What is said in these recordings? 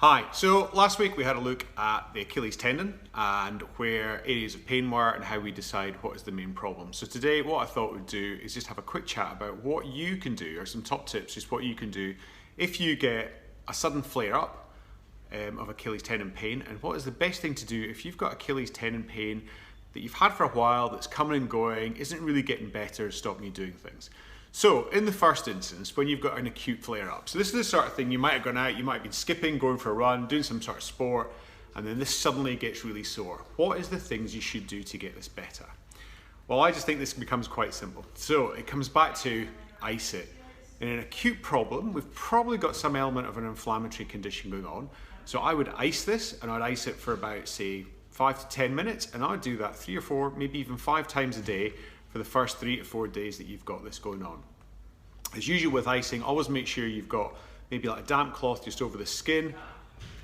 Hi, so last week we had a look at the Achilles tendon and where areas of pain were and how we decide what is the main problem. So today what I thought we'd do is just have a quick chat about what you can do, or some top tips, just what you can do if you get a sudden flare-up of Achilles tendon pain, and what is the best thing to do if you've got Achilles tendon pain that you've had for a while, that's coming and going, isn't really getting better, stopping you doing things. So in the first instance, when you've got an acute flare-up, so this is the sort of thing you might have gone out, you might have been skipping, going for a run, doing some sort of sport, and then this suddenly gets really sore. What is the things you should do to get this better? Well, I just think this becomes quite simple. So it comes back to ice it. In an acute problem, we've probably got some element of an inflammatory condition going on. So I would ice this, and I'd ice it for about, say, 5 to 10 minutes, and I'd do that 3 or 4, maybe even 5 times a day for the first 3 to 4 days that you've got this going on. As usual with icing, always make sure you've got maybe like a damp cloth just over the skin,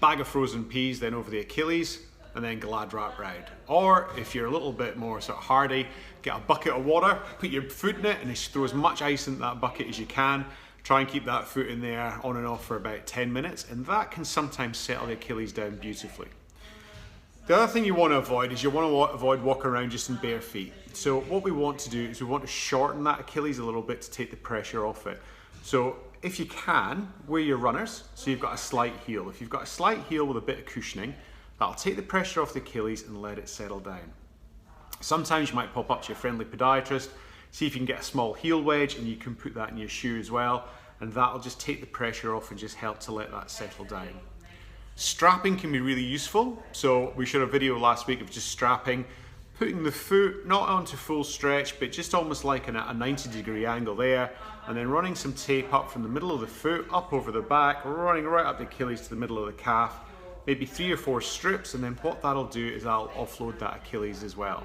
bag of frozen peas then over the Achilles, and then Glad wrap round. Or if you're a little bit more sort of hardy, get a bucket of water, put your foot in it, and just throw as much ice into that bucket as you can. Try and keep that foot in there on and off for about 10 minutes, and that can sometimes settle the Achilles down beautifully. The other thing you want to avoid is you want to avoid walking around just in bare feet. So what we want to do is we want to shorten that Achilles a little bit to take the pressure off it. So if you can, wear your runners, so you've got a slight heel. If you've got a slight heel with a bit of cushioning, that'll take the pressure off the Achilles and let it settle down. Sometimes you might pop up to your friendly podiatrist, see if you can get a small heel wedge, and you can put that in your shoe as well, and that'll just take the pressure off and just help to let that settle down. Strapping can be really useful. So we showed a video last week of just strapping, putting the foot not onto full stretch, but just almost like a 90-degree angle there, and then running some tape up from the middle of the foot, up over the back, running right up the Achilles to the middle of the calf, maybe 3 or 4 strips, and then what that'll do is that'll offload that Achilles as well.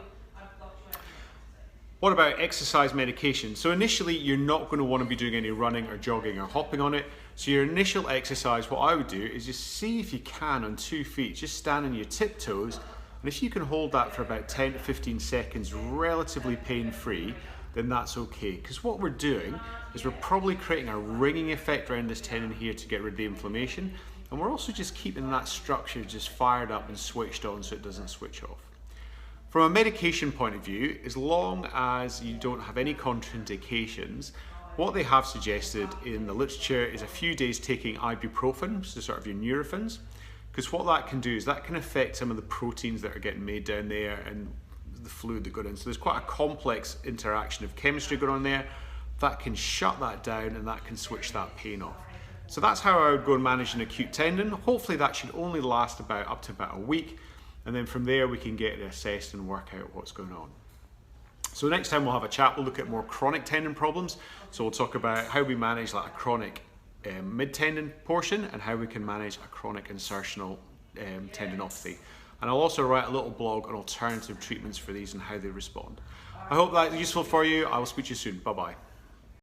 What about exercise medication? So initially you're not going to want to be doing any running or jogging or hopping on it. So your initial exercise, what I would do is just see if you can on 2 feet, just stand on your tiptoes, and if you can hold that for about 10 to 15 seconds relatively pain-free, then that's okay. Because what we're doing is we're probably creating a ringing effect around this tendon here to get rid of the inflammation, and we're also just keeping that structure just fired up and switched on so it doesn't switch off. From a medication point of view, as long as you don't have any contraindications, what they have suggested in the literature is a few days taking ibuprofen, so sort of your Nurophens, because what that can do is that can affect some of the proteins that are getting made down there and the fluid that got in. So there's quite a complex interaction of chemistry going on there that can shut that down, and that can switch that pain off. So that's how I would go and manage an acute tendon. Hopefully that should only last up to about a week. And then from there we can get it assessed and work out what's going on. So next time we'll have a chat, we'll look at more chronic tendon problems. So we'll talk about how we manage like a chronic mid-tendon portion and how we can manage a chronic insertional tendinopathy. And I'll also write a little blog on alternative treatments for these and how they respond. I hope that's useful for you. I will speak to you soon. Bye-bye.